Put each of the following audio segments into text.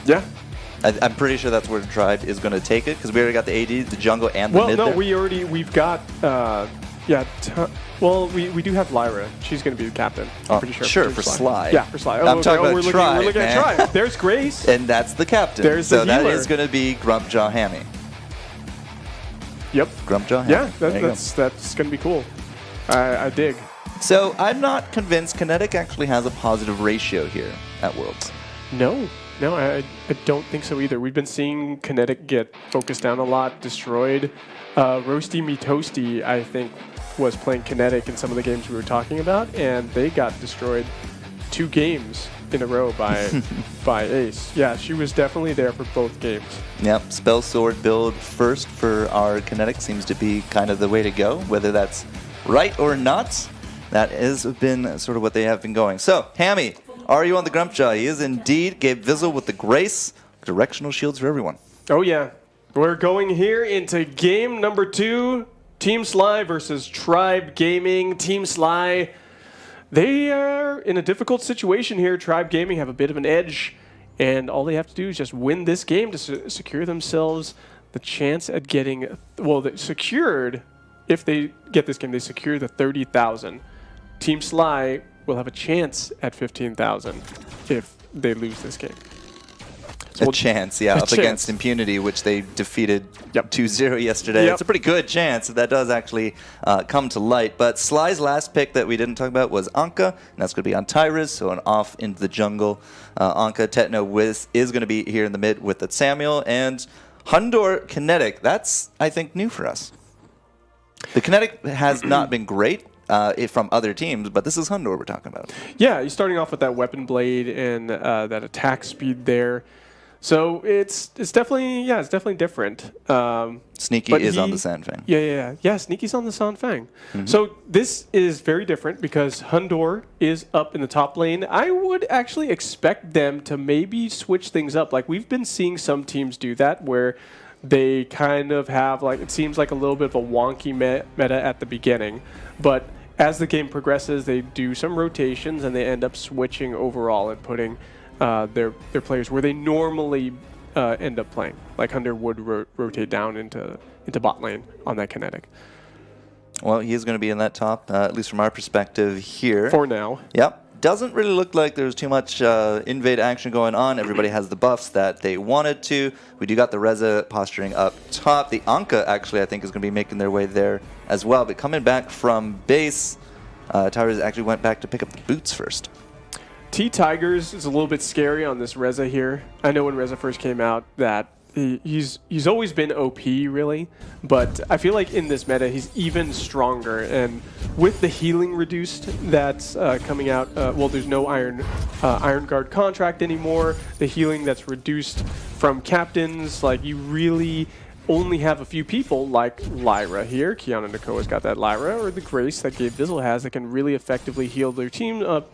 Yeah. I'm pretty sure that's where Tribe is going to take it because we already got the AD, the jungle, and the mid. Well, no, there. we've got. We do have Lyra. She's going to be the captain. I'm pretty sure. Sure, for Sly. Yeah, for Sly. I'm talking about we're Tribe, looking man. at Tribe. There's Grace. And that's the captain. There's so the that healer. is going to be Grumpjaw Hammy. Yep. Grumpjaw Hammy. Yeah, that's going to be cool. I dig. So I'm not convinced Kinetic actually has a positive ratio here at Worlds. No, I don't think so either. We've been seeing Kinetic get focused down a lot, destroyed. Roasty Me Toasty, I think, was playing Kinetic in some of the games we were talking about, and they got destroyed 2 games in a row by Ace. Yeah, she was definitely there for both games. Yep, Spell Sword build first for our Kinetic seems to be kind of the way to go, whether that's right or not. That has been sort of what they have been going. So, Hammy, are you on the Grumpjaw? He is indeed. Gabe Vizzle with the Grace. Directional shields for everyone. Oh, yeah. We're going here into game number 2. Team Sly versus Tribe Gaming. Team Sly, they are in a difficult situation here. Tribe Gaming have a bit of an edge, and all they have to do is just win this game to secure themselves the chance at getting, secured. If they get this game, they secure the 30,000. Team Sly will have a chance at 15,000 if they lose this game. So chance, up against Impunity, which they defeated 2-0 yesterday. Yep. It's a pretty good chance that does actually come to light. But Sly's last pick that we didn't talk about was Anka, and that's going to be on Tyrus, so an off into the jungle. Anka, Tetno, Wiz is going to be here in the mid with the Samuel, and Hundor Kinetic. That's, I think, new for us. The Kinetic has not been great from other teams, but this is Hundor we're talking about. Yeah, he's starting off with that weapon blade and that attack speed there. So it's definitely different. Sneaky is on the Sanfang. Yeah. Sneaky's on the Sanfang. So this is very different because Hundor is up in the top lane. I would actually expect them to maybe switch things up. Like we've been seeing some teams do that where they kind of have it seems like a little bit of a wonky meta at the beginning, but as the game progresses, they do some rotations and they end up switching overall and putting their players where they normally end up playing. Like Hunter would rotate down into bot lane on that Kinetic. Well, he is going to be in that top, at least from our perspective here. For now. Yep. Doesn't really look like there's too much invade action going on. Everybody has the buffs that they wanted to. We do got the Reza posturing up top. The Anka, actually, I think, is going to be making their way there as well. But coming back from base, Tyrus actually went back to pick up the boots first. T-Tigers is a little bit scary on this Reza here. I know when Reza first came out that he's always been OP, really. But I feel like in this meta, he's even stronger. And with the healing reduced that's coming out, there's no Iron Guard contract anymore. The healing that's reduced from captains, you really only have a few people like Lyra here. Kiana Nakoa's got that Lyra, or the Grace that Gabe Vizzle has that can really effectively heal their team up.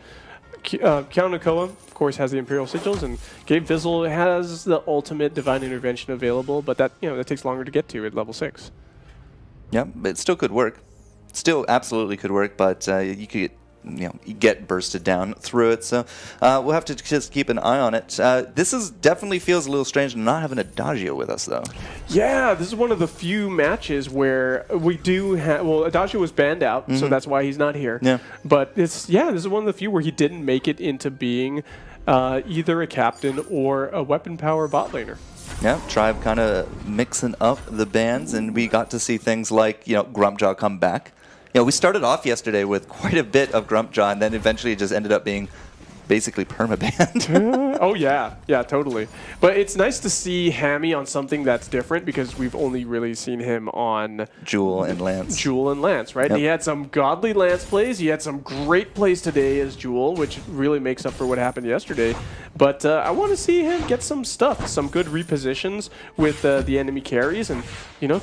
Kiana Nakoa, of course, has the Imperial Sigils, and Gabe Vizzle has the ultimate Divine Intervention available, but that takes longer to get to at level 6. Yeah, but it still could work. Still absolutely could work, but you could get bursted down through it. So we'll have to just keep an eye on it. This definitely feels a little strange not having Adagio with us, though. Yeah, this is one of the few matches where we do have... Well, Adagio was banned out, so that's why he's not here. Yeah. But this is one of the few where he didn't make it into being either a captain or a weapon power bot laner. Yeah, Tribe kind of mixing up the bans, and we got to see things like, Grumpjaw come back. We started off yesterday with quite a bit of Grumpjaw, and then eventually it just ended up being basically permabanned. Oh, yeah, totally. But it's nice to see Hammy on something that's different because we've only really seen him on Jewel and Lance, right? Yep. He had some godly Lance plays. He had some great plays today as Jewel, which really makes up for what happened yesterday. But I want to see him get some stuff, some good repositions with the enemy carries and,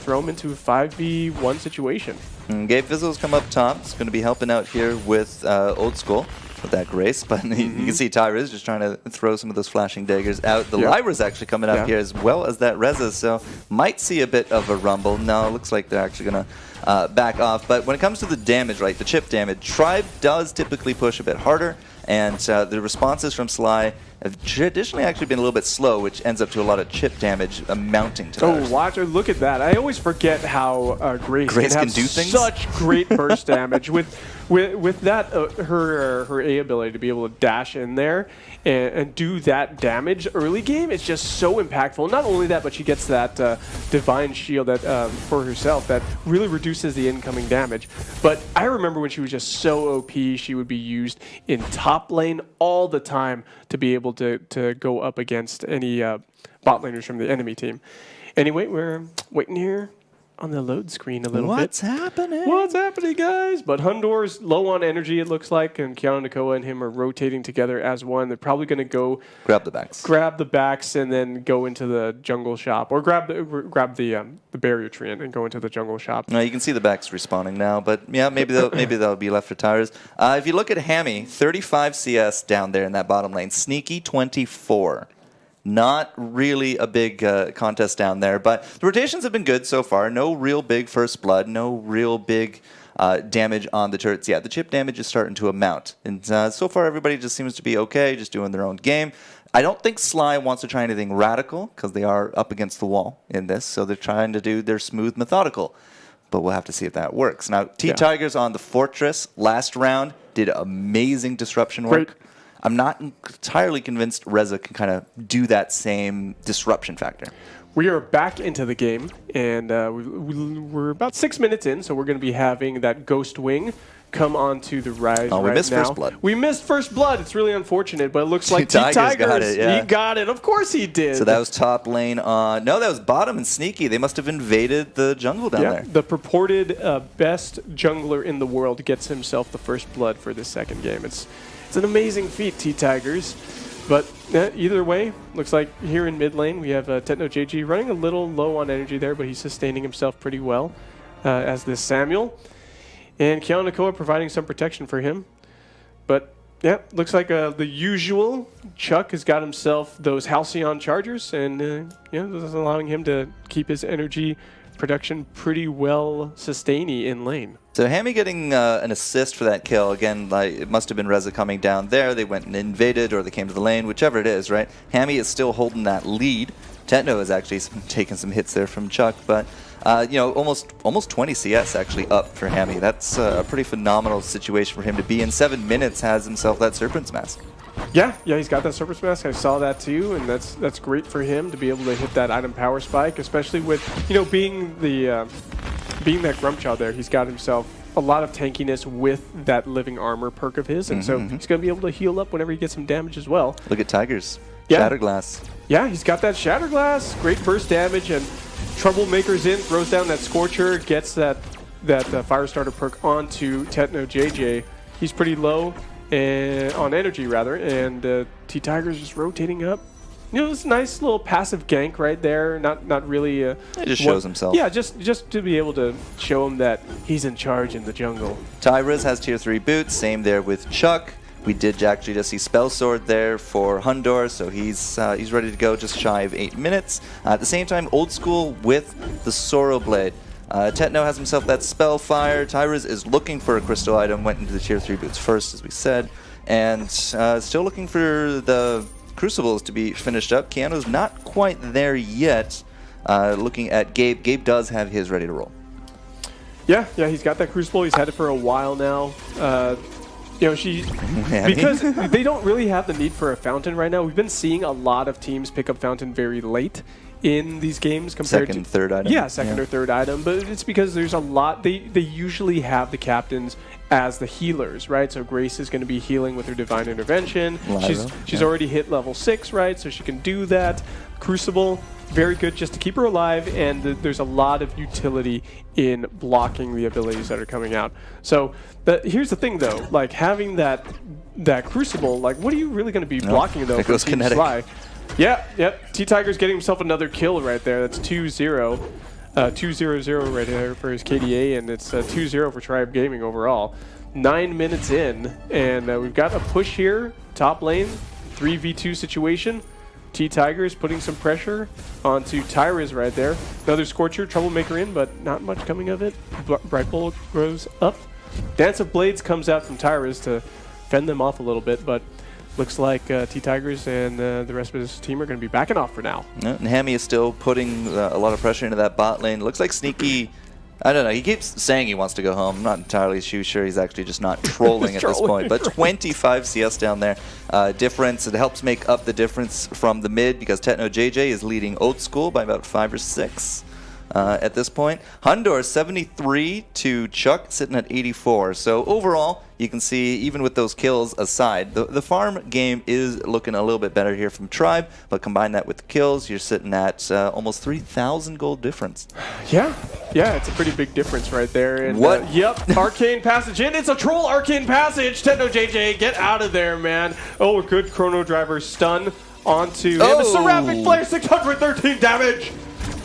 throw him into a 5v1 situation. And Gabe Vizzle's come up top. He's going to be helping out here with Old School. With that Grace, but you can see Tyrus just trying to throw some of those flashing daggers out. The Lyra's actually coming up here as well as that Reza, so might see a bit of a rumble. No, it looks like they're actually going to back off. But when it comes to the damage, right, the chip damage, Tribe does typically push a bit harder, and the responses from Sly have traditionally actually been a little bit slow, which ends up to a lot of chip damage amounting to that. Oh, watch her! Look at that! I always forget how Grace can have do things? such great burst damage with that her A ability to be able to dash in there and do that damage early game. It's just so impactful. Not only that, but she gets that divine shield that for herself that really reduces the incoming damage. But I remember when she was just so OP, she would be used in top lane all the time to be able to go up against any bot laners from the enemy team. Anyway, we're waiting here on the load screen a little bit. What's happening? What's happening, guys? But Hundor's low on energy, it looks like, and Keanu Nakoa and him are rotating together as one. They're probably going to go grab the backs, and then go into the jungle shop, or grab the barrier tree and go into the jungle shop. No, you can see the backs respawning now, but yeah, maybe they'll be left for Tyrus. If you look at Hammy, 35 CS down there in that bottom lane, Sneaky 24. Not really a big contest down there, but the rotations have been good so far. No real big first blood, no real big damage on the turrets. Yeah, the chip damage is starting to amount. And so far, everybody just seems to be okay, just doing their own game. I don't think Sly wants to try anything radical, because they are up against the wall in this, so they're trying to do their smooth methodical. But we'll have to see if that works. Now, T-Tigers on the Fortress last round did amazing disruption work. Great. I'm not entirely convinced Reza can kind of do that same disruption factor. We are back into the game, and we're about 6 minutes in, so we're going to be having that Ghost Wing come onto the rise we missed now. First Blood. We missed First Blood. It's really unfortunate, but it looks like Tigers got it, yeah. He got it. Of course he did. So that was top lane on... No, that was bottom and Sneaky. They must have invaded the jungle down there. The purported best jungler in the world gets himself the First Blood for this second game. It's an amazing feat, T-Tigers. But either way, looks like here in mid lane, we have Techno JG running a little low on energy there, but he's sustaining himself pretty well as this Samuel. And Keanu Nakoa providing some protection for him. But yeah, looks like the usual. Chuck has got himself those Halcyon Chargers, and this is allowing him to keep his energy production pretty well sustainy in lane. So Hammy getting an assist for that kill. Again, like, it must have been Reza coming down there. They went and invaded, or they came to the lane, whichever it is, right? Hammy is still holding that lead. Techno has actually taken some hits there from Chuck, but almost 20 CS actually up for Hammy. That's a pretty phenomenal situation for him to be in. 7 minutes has himself that Serpent's Mask. Yeah, he's got that Serpent's Mask. I saw that too, and that's great for him to be able to hit that item power spike, especially with being that Grumpchild there. He's got himself a lot of tankiness with that living armor perk of his, and so he's going to be able to heal up whenever he gets some damage as well. Look at Tigers. Yeah. Shatterglass. Yeah, he's got that Shatterglass. Great burst damage, and Troublemaker's in, throws down that Scorcher, gets that Firestarter perk onto Techno JJ. He's pretty low on energy, rather, and T-Tiger's just rotating up. This nice little passive gank right there. Not really. He just shows himself. Yeah, just to be able to show him that he's in charge in the jungle. Tyrus has tier 3 boots. Same there with Chuck. We did actually just see Spell Sword there for Hundor, so he's ready to go, just shy of 8 minutes. At the same time, Old School with the Sorrow Blade. Techno has himself that Spellfire. Tyrus is looking for a crystal item, went into the tier 3 boots first, as we said, and still looking for the Crucibles to be finished up. Keanu's not quite there yet. Looking at Gabe. Gabe does have his ready to roll. Yeah, he's got that Crucible. He's had it for a while now. Because they don't really have the need for a Fountain right now. We've been seeing a lot of teams pick up Fountain very late in these games compared second, to third item. Yeah, second or third item, but it's because there's a lot. They usually have the captains as the healers, right? So Grace is going to be healing with her Divine Intervention. She's already hit level 6, right? So she can do that. Crucible, very good just to keep her alive, and there's a lot of utility in blocking the abilities that are coming out. So here's the thing, though, like having that Crucible, like what are you really going to be blocking though? It goes kinetic. Sly? Yep. T-Tiger's getting himself another kill right there. That's 2-0. 2-0-0 right there for his KDA, and it's 2-0 for Tribe Gaming overall. 9 minutes in, and we've got a push here, top lane, 3v2 situation. T-Tigers putting some pressure onto Tyrus right there. Another Scorcher, Troublemaker in, but not much coming of it. Bright Bolt grows up. Dance of Blades comes out from Tyrus to fend them off a little bit, but looks like T-Tigers and the rest of his team are going to be backing off for now. Yeah, and Hammy is still putting a lot of pressure into that bot lane. Looks like Sneaky, I don't know, he keeps saying he wants to go home. I'm not entirely sure he's actually just not trolling at this point. But 25 CS down there. Difference, it helps make up the difference from the mid because Techno JJ is leading Old School by about 5 or 6. At this point. Hundor 73 to Chuck sitting at 84. So overall, you can see even with those kills aside, the farm game is looking a little bit better here from Tribe, but combine that with the kills, you're sitting at almost 3,000 gold difference. Yeah, it's a pretty big difference right there. And, what? Yep, Arcane Passage in. It's a troll Arcane Passage. Techno JJ, get out of there, man. Oh, a good Chrono Driver stun onto him. A Seraphic Flare, 613 damage.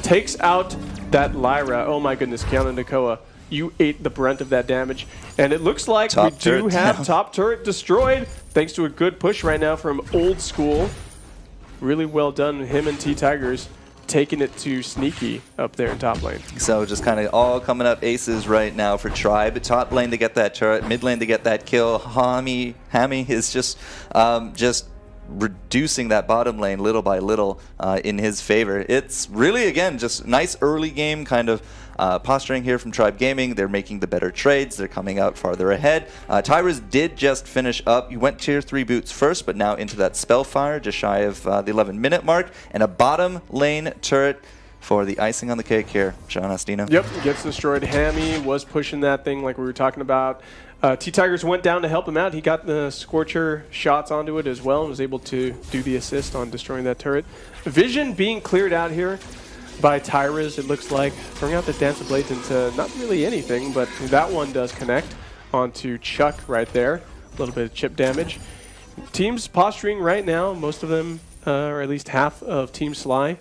Takes out that Lyra. Oh my goodness, Kiana Nakoa, you ate the brunt of that damage. And it looks like we do have top turret destroyed, thanks to a good push right now from Old School. Really well done, him and T-Tigers taking it to Sneaky up there in top lane. So just kind of all coming up aces right now for Tribe. Top lane to get that turret, mid lane to get that kill. Hammy is just reducing that bottom lane little by little in his favor. It's really, again, just nice early game kind of posturing here from Tribe Gaming. They're making the better trades. They're coming out farther ahead. Tyrus did just finish up. He went tier 3 boots first, but now into that Spellfire, just shy of the 11-minute mark, and a bottom lane turret for the icing on the cake here. Sean Astino. Yep, gets destroyed. Hammy was pushing that thing like we were talking about. T-Tigers went down to help him out. He got the Scorcher shots onto it as well and was able to do the assist on destroying that turret. Vision being cleared out here by Tyrus, it looks like. Throwing out the Dance of Blades into not really anything, but that one does connect onto Chuck right there. A little bit of chip damage. Teams posturing right now, most of them, or at least half of Team Sly,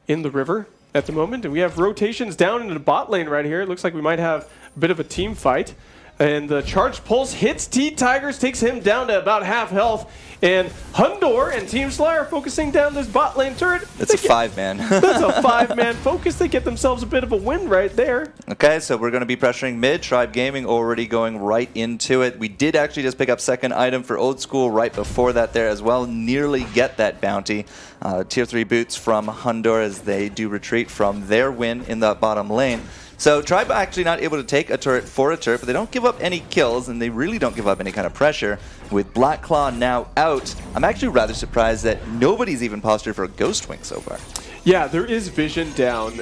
in the river at the moment. And we have rotations down into the bot lane right here. It looks like we might have a bit of a team fight. And the Charged Pulse hits T-Tigers, takes him down to about half health. And Hundor and Team Sly are focusing down this bot lane turret. It's a 5-man. That's a 5-man focus. They get themselves a bit of a win right there. Okay, so we're going to be pressuring mid. Tribe Gaming already going right into it. We did actually just pick up second item for Old School right before that there as well. Nearly get that bounty. Tier 3 boots from Hundor as they do retreat from their win in that bottom lane. So Tribe actually not able to take a turret for a turret, but they don't give up any kills, and they really don't give up any kind of pressure. With Black Claw now out, I'm actually rather surprised that nobody's even postured for a Ghost Wing so far. Yeah, there is vision down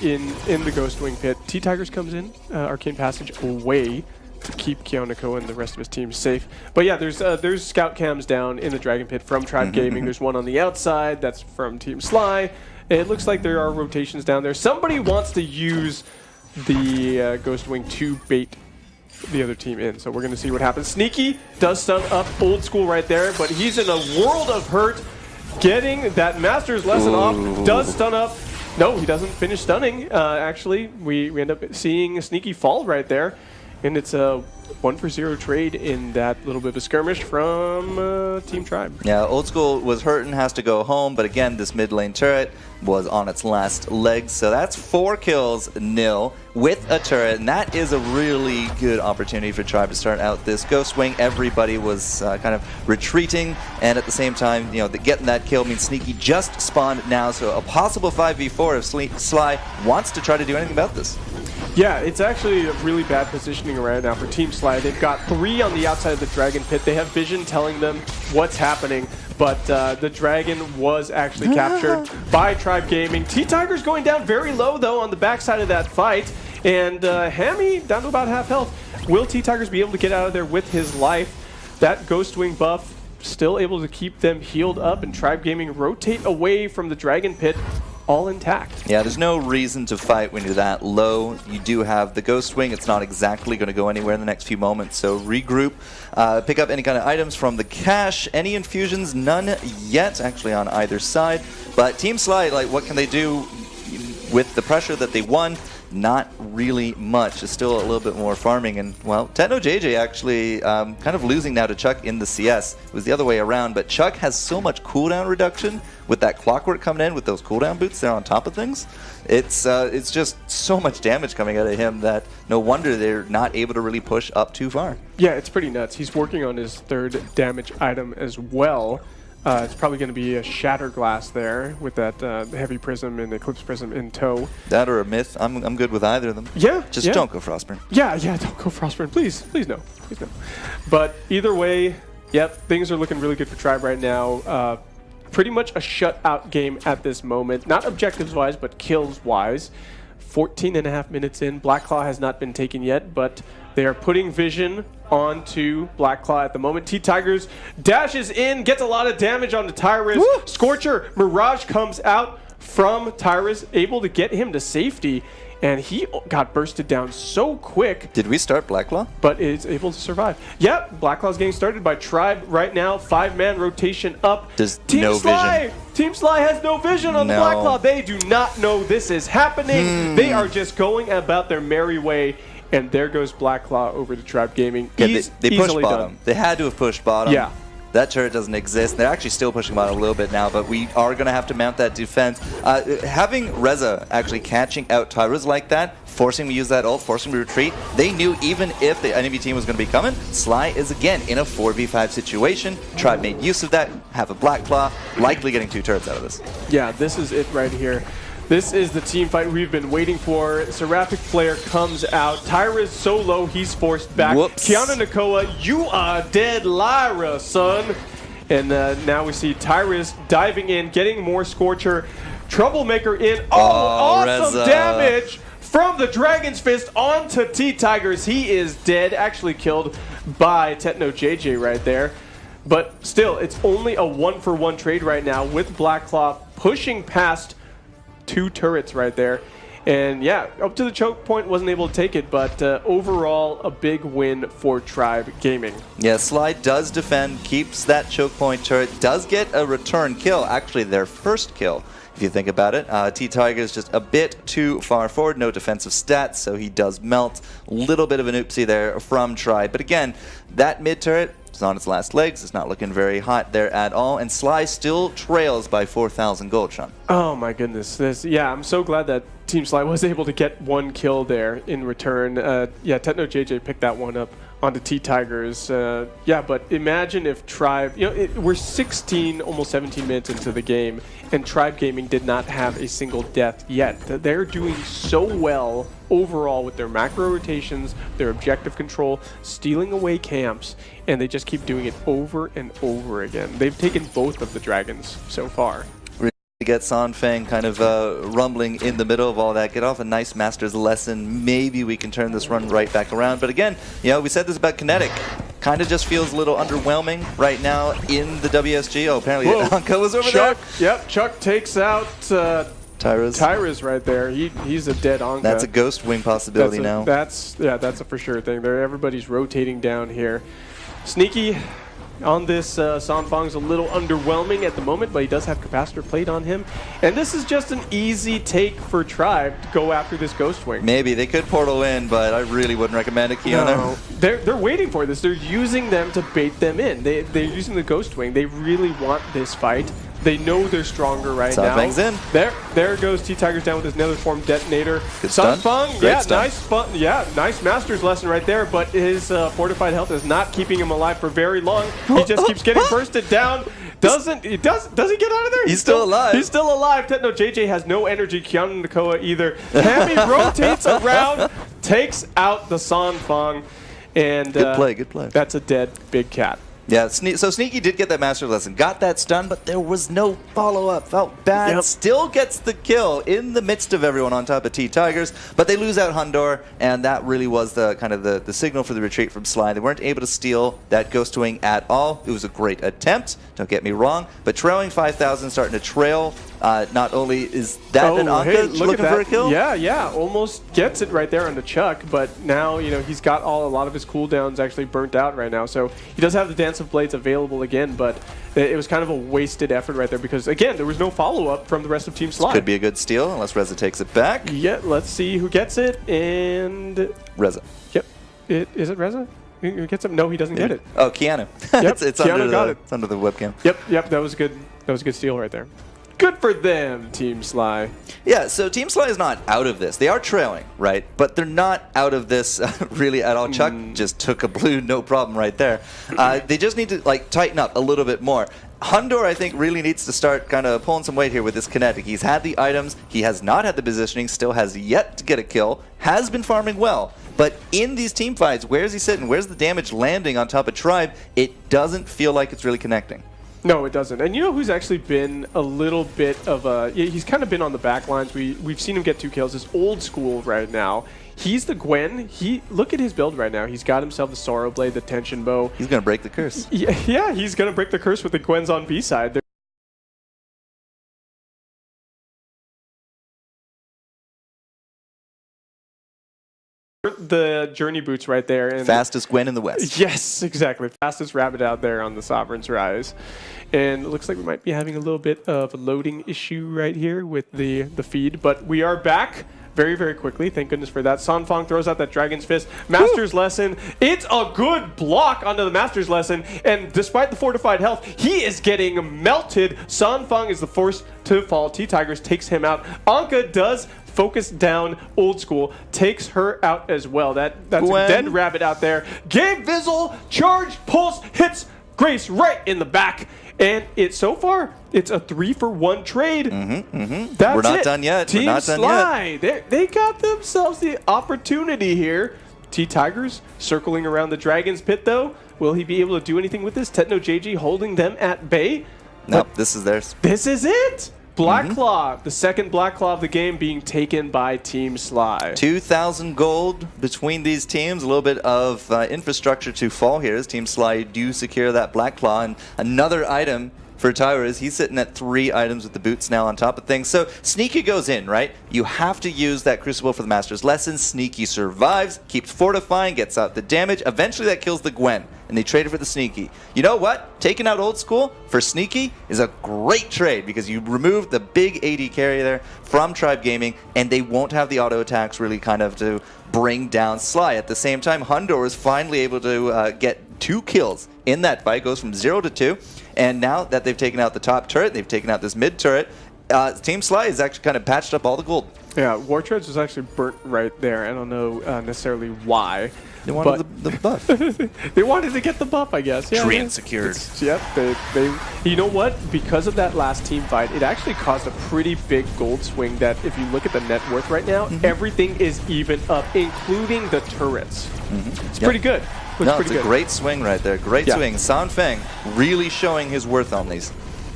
in the Ghost Wing pit. T-Tigers comes in, Arcane Passage away to keep Kionako and the rest of his team safe. But yeah, there's scout cams down in the Dragon Pit from Tribe Gaming. There's one on the outside, that's from Team Sly. It looks like there are rotations down there. Somebody wants to use the Ghost Wing to bait the other team in. So we're going to see what happens. Sneaky does stun up Old School right there, but he's in a world of hurt. Getting that Master's Lesson off, does stun up. No, he doesn't finish stunning. Actually, we end up seeing Sneaky fall right there. And it's a 1-for-0 trade in that little bit of a skirmish from Team Tribe. Yeah, Old School was hurting, has to go home, but again, this mid lane turret was on its last legs. So that's 4 kills, nil, with a turret, and that is a really good opportunity for Tribe to start out this Ghost Wing. Everybody was kind of retreating, and at the same time, you know, getting that kill means Sneaky just spawned now, so a possible 5v4 if Sly wants to try to do anything about this. Yeah, it's actually a really bad positioning right now for Team Sly. They've got 3 on the outside of the Dragon Pit. They have vision telling them what's happening, but the Dragon was actually captured by Tribe Gaming. T-Tigers going down very low, though, on the backside of that fight, and Hammy down to about half health. Will T-Tigers be able to get out of there with his life? That Ghost Wing buff still able to keep them healed up, and Tribe Gaming rotate away from the Dragon Pit all intact. Yeah, there's no reason to fight when you're that low. You do have the Ghost Wing. It's not exactly going to go anywhere in the next few moments, so regroup. Pick up any kind of items from the cache. Any infusions? None yet, actually, on either side. But Team Sly, like, what can they do with the pressure that they won? not really much. It's still a little bit more farming. And, well, TechnoJJ actually kind of losing now to Chuck in the CS. It was the other way around, but Chuck has so much cooldown reduction with that clockwork coming in with those cooldown boots there on top of things. It's just so much damage coming out of him that no wonder they're not able to really push up too far. Yeah, it's pretty nuts. He's working on his third damage item as well. It's probably going to be a Shatter Glass there with that Heavy Prism and Eclipse Prism in tow. That or a Myth. I'm good with either of them. Yeah. Just don't go Frostburn. Yeah, don't go Frostburn. Please no. Please no. But either way, yep, things are looking really good for Tribe right now. Pretty much a shutout game at this moment. Not objectives-wise, but kills-wise. 14.5 minutes in. Blackclaw has not been taken yet, but they are putting vision onto Blackclaw at the moment. T-Tigers dashes in, gets a lot of damage onto Tyrus. Woo! Scorcher Mirage comes out from Tyrus, able to get him to safety, and he got bursted down so quick. Did we start Blackclaw? But is able to survive. Yep, Blackclaw's getting started by Tribe right now. 5-man rotation up. There's Team no Sly. vision. Team Sly has no vision on the Blackclaw. They do not know this is happening. They are just going about their merry way. And there goes Blackclaw over to Tribe Gaming. Yeah, they pushed bottom. Done. They had to have pushed bottom. Yeah. That turret doesn't exist. They're actually still pushing bottom a little bit now, but we are going to have to mount that defense. Having Reza actually catching out Tyrus like that, forcing him to use that ult, forcing him to retreat, they knew even if the enemy team was going to be coming, Sly is again in a 4v5 situation. Tribe made use of that, have a Blackclaw, likely getting 2 turrets out of this. Yeah, this is it right here. This is the team fight we've been waiting for. Seraphic Flare comes out. Tyrus so low, he's forced back. Whoops. Kiana Nakoa, you are dead, Lyra, son. And now we see Tyrus diving in, getting more Scorcher. Troublemaker in. Oh, awesome Reza. Damage from the Dragon's Fist onto T-Tigers. He is dead, actually killed by TechnoJJ right there. But still, it's only a 1-for-1 trade right now with Blackclaw pushing past 2 turrets right there. And yeah, up to the choke point, wasn't able to take it, but overall a big win for Tribe Gaming. Yeah, Sly does defend, keeps that choke point turret, does get a return kill, actually their first kill. If you think about it, T-Tiger is just a bit too far forward, no defensive stats, so he does melt. A little bit of an oopsie there from Tribe. But again, that mid turret, it's on its last legs. It's not looking very hot there at all. And Sly still trails by 4,000 gold, Sean. Oh my goodness. Yeah, I'm so glad that Team Sly was able to get 1 kill there in return. Yeah, TechnoJJ picked that one up onto T-Tigers. Yeah, but imagine if Tribe, we're 16, almost 17 minutes into the game, and Tribe Gaming did not have a single death yet. They're doing so well overall with their macro rotations, their objective control, stealing away camps, and they just keep doing it over and over again. They've taken both of the dragons so far. Get Sanfang kind of rumbling in the middle of all that. Get off a nice master's lesson. Maybe we can turn this run right back around. But again, we said this about Kinetic. Kind of just feels a little underwhelming right now in the WSG. Oh, apparently Anka was over Chuck, there. Yep, Chuck takes out Tyrus right there. He's a dead Anka. That's a ghost wing possibility now. That's a for sure thing. Everybody's rotating down here. Sneaky on this Sanfang's a little underwhelming at the moment, but he does have Capacitor Plate on him. And this is just an easy take for Tribe to go after this Ghost Wing. Maybe. They could portal in, but I really wouldn't recommend it, Keanu. No. They're waiting for this. They're using them to bait them in. They're using the Ghost Wing. They really want this fight. They know they're stronger right now. Sanfang's in. There goes T-Tigers down with his Nether Form Detonator. Sanfang, nice Master's Lesson right there, but his fortified health is not keeping him alive for very long. He just keeps getting bursted down. Does he get out of there? He's still alive. He's still alive. JJ has no energy. Kiana Nakoa either. Hemi rotates around, takes out the Sanfang, and good play. That's a dead big cat. Yeah, so Sneaky did get that master lesson, got that stun, but there was no follow-up. Felt bad. Yep. Still gets the kill in the midst of everyone on top of T-Tigers, but they lose out Hundor, and that really was the kind of the signal for the retreat from Sly. They weren't able to steal that Ghost Wing at all. It was a great attempt, don't get me wrong, but trailing 5,000, starting to trail. Not only is that an Anka looking for a kill? Yeah, almost gets it right there on the Chuck, but now he's got a lot of his cooldowns actually burnt out right now, so he does have the expansive blades available again, but it was kind of a wasted effort right there because, again, there was no follow-up from the rest of Team Sly. Could be a good steal unless Reza takes it back. Yeah, let's see who gets it, and... Reza. Yep. Is it Reza? Who gets it? No, he doesn't get it. Oh, Keanu. Yep, it's Keanu under the webcam. Yep, that was good. That was a good steal right there. Good for them, Team Sly. Yeah, so Team Sly is not out of this. They are trailing, right? But they're not out of this really at all. Chuck just took a blue, no problem right there. They just need to tighten up a little bit more. Hundor, I think, really needs to start kind of pulling some weight here with this kinetic. He's had the items. He has not had the positioning. Still has yet to get a kill. Has been farming well. But in these team fights, where's he sitting? Where's the damage landing on top of Tribe? It doesn't feel like it's really connecting. No, it doesn't. And you know who's actually been a little bit of a... He's kind of been on the back lines. We've seen him get 2 kills. It's old school right now. He's the Gwen. Look at his build right now. He's got himself the Sorrow Blade, the Tension Bow. He's going to break the curse. Yeah, he's going to break the curse with the Gwens on B side. The Journey Boots right there. And fastest Gwen in the West. Yes, exactly. Fastest rabbit out there on the Sovereign's Rise. And it looks like we might be having a little bit of a loading issue right here with the feed. But we are back very, very quickly. Thank goodness for that. Sanfang throws out that Dragon's Fist. Master's Lesson. It's a good block onto the Master's Lesson. And despite the fortified health, he is getting melted. Sanfang is the first to fall. T-Tigers takes him out. Anka does focus down Old School, takes her out as well. That's Gwen. A dead rabbit out there. Gabe Vizzle, charge, pulse, hits Grace right in the back. And so far, it's a 3-for-1 trade. That's We're not done yet. Team We're not done Sly, they got themselves the opportunity here. T-Tigers circling around the Dragon's Pit, though. Will he be able to do anything with this? Tetno JG holding them at bay. Nope, this is theirs. This is it. Black Claw, the second Black Claw of the game being taken by Team Sly. 2,000 gold between these teams. A little bit of infrastructure to fall here as Team Sly do secure that Black Claw. And another item for Tyrus, he's sitting at 3 items with the boots now on top of things. So Sneaky goes in, right? You have to use that Crucible for the Master's Lesson. Sneaky survives, keeps fortifying, gets out the damage. Eventually that kills the Gwen, and they traded for the Sneaky. You know what? Taking out Old School for Sneaky is a great trade because you remove the big AD carry there from Tribe Gaming, and they won't have the auto attacks really kind of to bring down Sly. At the same time, Hundor is finally able to get 2 kills in that fight. Goes from 0 to 2. And now that they've taken out the top turret, they've taken out this mid turret, Team Sly has actually kind of patched up all the gold. Yeah, War Treads was actually burnt right there. I don't know necessarily why. They wanted the buff. They wanted to get the buff, I guess. Yeah, Treant secured. Yep. They. You know what? Because of that last team fight, it actually caused a pretty big gold swing that if you look at the net worth right now, everything is even up, including the turrets. It's pretty good. It's a great swing right there. Great swing. Sanfang really showing his worth on these.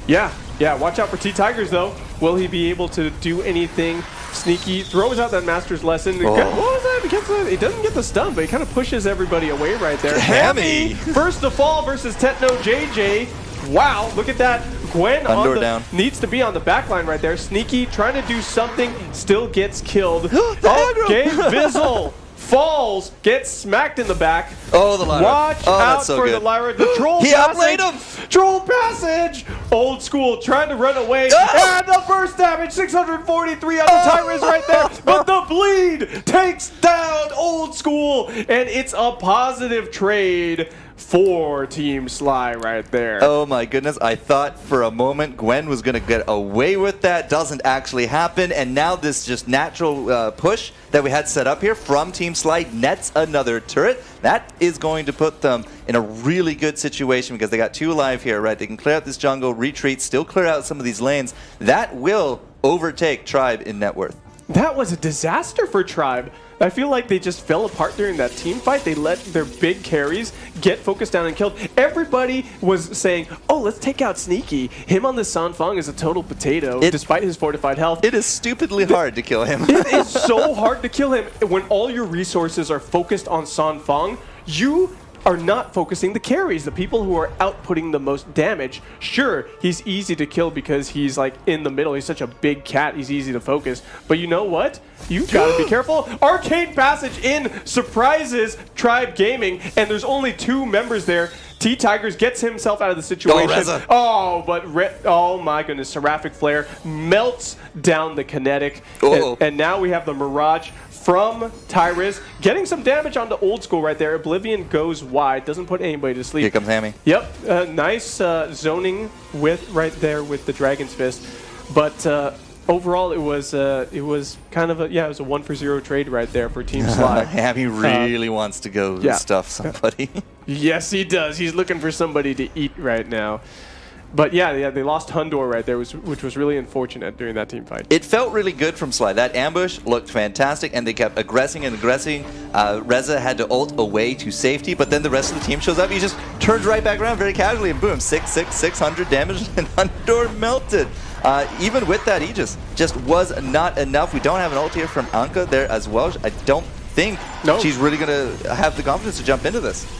Yeah. Watch out for T-Tigers, though. Will he be able to do anything? Sneaky throws out that Master's Lesson. What was that? He doesn't get the stun, but he kind of pushes everybody away right there. Hammy! First to fall versus Tetno JJ. Wow, look at that. Gwen needs to be on the back line right there. Sneaky trying to do something, still gets killed. Gabe Vizzle falls, gets smacked in the back. Oh, the Lyra. Watch out for the Lyra. The troll he outplayed him. Troll passage. Old School trying to run away. And the first damage, 643 on the Tyrus right there. But the bleed takes down Old School. And it's a positive trade for Team Sly right there. Oh my goodness, I thought for a moment Gwen was going to get away with that. Doesn't actually happen, and now this just natural push that we had set up here from Team Sly nets another turret. That is going to put them in a really good situation because they got 2 alive here, right? They can clear out this jungle, retreat, still clear out some of these lanes. That will overtake Tribe in net worth. That was a disaster for Tribe. I feel like they just fell apart during that team fight. They let their big carries get focused down and killed. Everybody was saying, oh, let's take out Sneaky. Him on the Sanfang is a total potato, despite his fortified health. It is stupidly hard to kill him. It is so hard to kill him. When all your resources are focused on Sanfang, you are not focusing the carries, the people who are outputting the most damage. Sure, he's easy to kill because he's like in the middle. He's such a big cat, he's easy to focus. But you know what? You've got to be careful. Arcane Passage in surprises Tribe Gaming, and there's only 2 members there. T-Tigers gets himself out of the situation. Reza. Oh my goodness, Seraphic Flare melts down the kinetic. And now we have the Mirage from Tyrus getting some damage onto Old School right there. Oblivion goes wide, doesn't put anybody to sleep. Here comes Hammy. Yep, nice zoning right there with the Dragon's Fist. But overall, it was kind of it was a 1-for-0 trade right there for Team Sly. Hammy really wants to go stuff somebody. Yes, he does. He's looking for somebody to eat right now. But yeah, they lost Hundor right there, which was really unfortunate during that team fight. It felt really good from Sly. That ambush looked fantastic, and they kept aggressing and aggressing. Reza had to ult away to safety, but then the rest of the team shows up. He just turns right back around very casually, and boom, 600 damage, and Hundor melted. Even with that Aegis, just was not enough. We don't have an ult here from Anka there as well. I don't think she's really going to have the confidence to jump into this.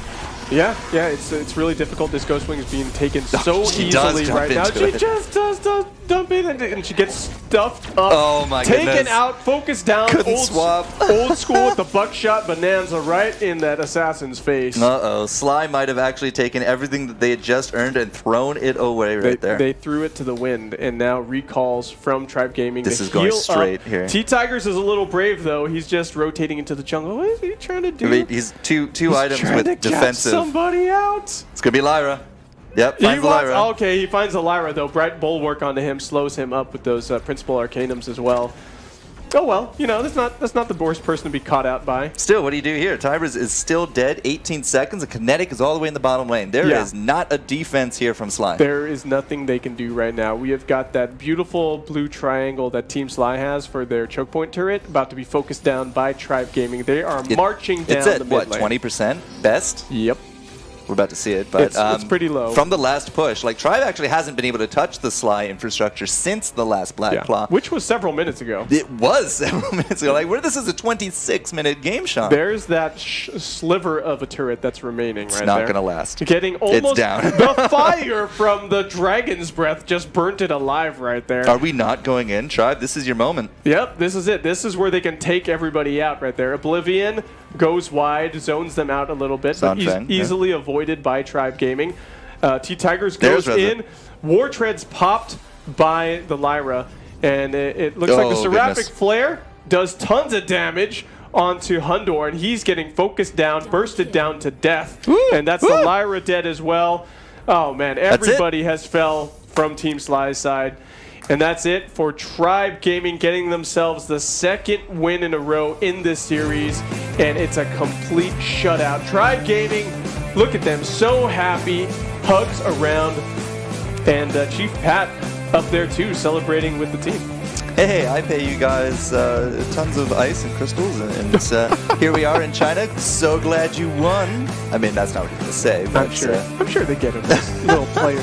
Yeah, it's really difficult. This Ghost Wing is being taken so easily right now. She just does dump it, and she gets stuffed up. Oh my goodness. Taken out, focused down. Old School with the buckshot bonanza right in that assassin's face. Sly might have actually taken everything that they had just earned and thrown it away right there. They threw it to the wind, and now recalls from Tribe Gaming. This is going straight here. T-Tigers is a little brave, though. He's just rotating into the jungle. What is he trying to do? I mean, he's two items with defensive. Somebody out. It's going to be Lyra. Yep, finds the Lyra. Okay, he finds the Lyra, though. Bright Bulwark onto him slows him up with those Principal Arcanums as well. Oh, well, that's not the worst person to be caught out by. Still, what do you do here? Tybers is still dead, 18 seconds. The kinetic is all the way in the bottom lane. There is not a defense here from Sly. There is nothing they can do right now. We have got that beautiful blue triangle that Team Sly has for their choke point turret about to be focused down by Tribe Gaming. They are marching down the mid lane. It's at, what, 20% best? Yep. We're about to see it, but it's pretty low. From the last push, like Tribe actually hasn't been able to touch the Sly infrastructure since the last Black Claw. Which was several minutes ago. It was several minutes ago. Like, this is a 26-minute game, Sean. There's that sliver of a turret that's remaining right there. It's not going to last. Getting almost it's down. The fire from the Dragon's Breath just burnt it alive right there. Are we not going in, Tribe? This is your moment. Yep, this is it. This is where they can take everybody out right there. Oblivion goes wide, zones them out a little bit, but easily avoided by Tribe Gaming. T-Tigers goes in. War Treads popped by the Lyra, and it looks like the Seraphic Flare does tons of damage onto Hundor, and he's getting focused down, bursted down to death. And that's the Lyra dead as well. Oh, man, everybody has fell from Team Sly's side. And that's it for Tribe Gaming getting themselves the second win in a row in this series. And it's a complete shutout. Tribe Gaming, look at them, so happy. Hugs around. And Chief Pat up there too, celebrating with the team. Hey, I pay you guys tons of ice and crystals, and here we are in China. So glad you won. I mean, that's not what you're going to say. But, I'm sure they get it. Little players.